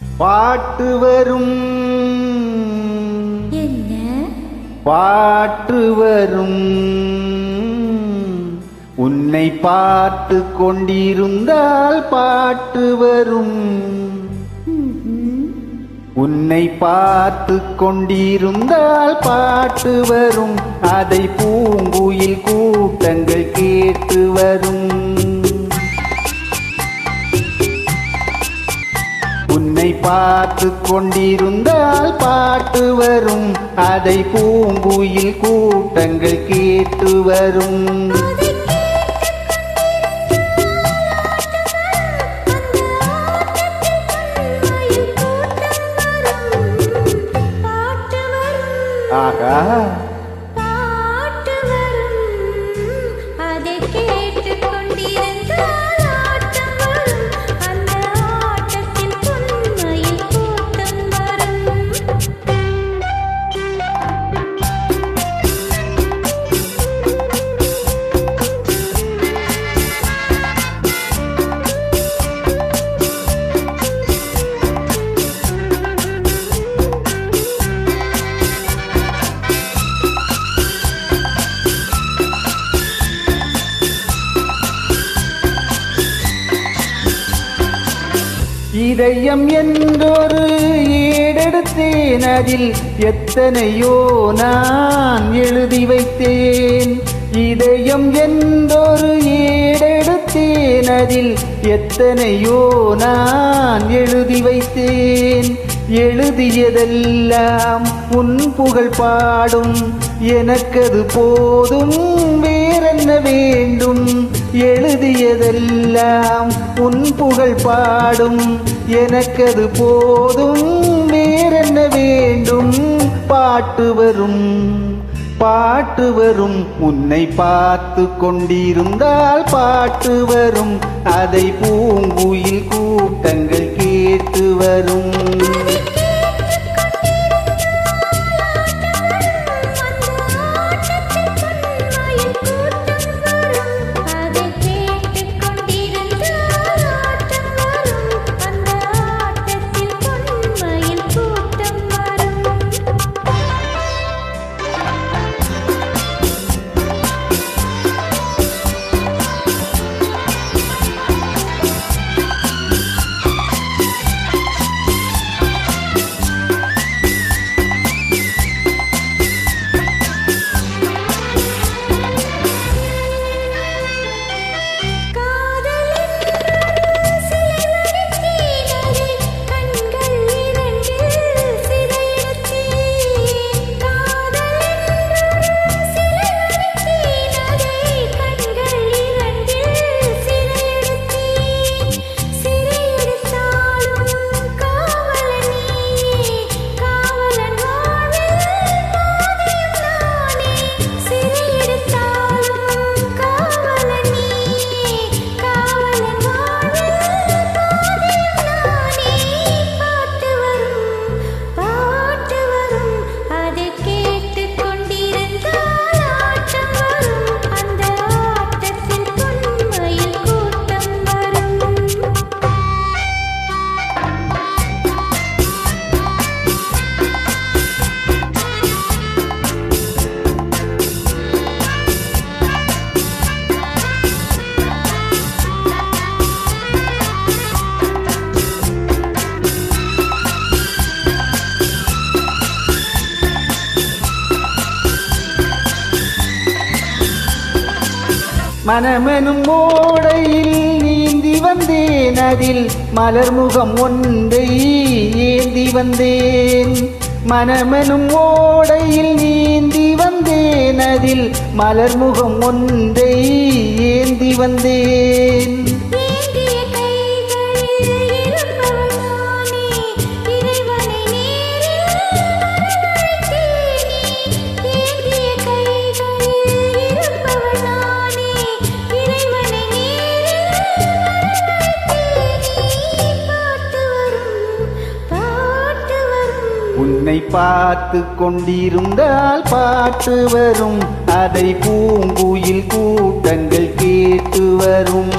பாட்டு வரும் என்ன பாட்டு வரும் உன்னை பார்த்து கொண்டிருந்தால் பாட்டு வரும் உன்னை பார்த்து கொண்டிருந்தால் பாட்டு வரும் அதை பூங்குயில் கூட்டங்கள் கேட்டு வரும் உன்னை பார்த்து கொண்டிருந்தால் பாட்டு வரும் அதை பூங்குயில் கூட்டங்கள் கேட்டு வரும் ஆகா இதயம் என்றொரு ஏடெடுத்தேன் அதில் எத்தனையோ நான் எழுதி வைத்தேன் இதயம் என்றொரு ஏடெடுத்தேன் அதில் எத்தனையோ நான் எழுதி வைத்தேன் எழுதியதெல்லாம் உன் புகழ் பாடும் எனக்கது போதும் வேறென்ன வேண்டும் எழுதியதெல்லாம் உன் புகழ் பாடும் எனக்கது போதும் வேறென்ன வேண்டும் பாட்டு வரும் பாட்டு வரும் உன்னை பார்த்து கொண்டிருந்தால் பாட்டு வரும் அதை பூங்குயில் கூட்டங்கள் கேட்டு வரும் மனமெனும் ஓடையில் நீந்தி வந்தேன் அதில் மலர்முகம் ஒன்றை ஏந்தி வந்தேன் மனமெனும் ஓடையில் நீந்தி வந்தேன் அதில் மலர்முகம் ஒன்றை ஏந்தி வந்தேன் உன்னை பார்த்து கொண்டிருந்தால் பாட்டு வரும் அதை பூங்குயில் கூட்டங்கள் கேட்டு வரும்.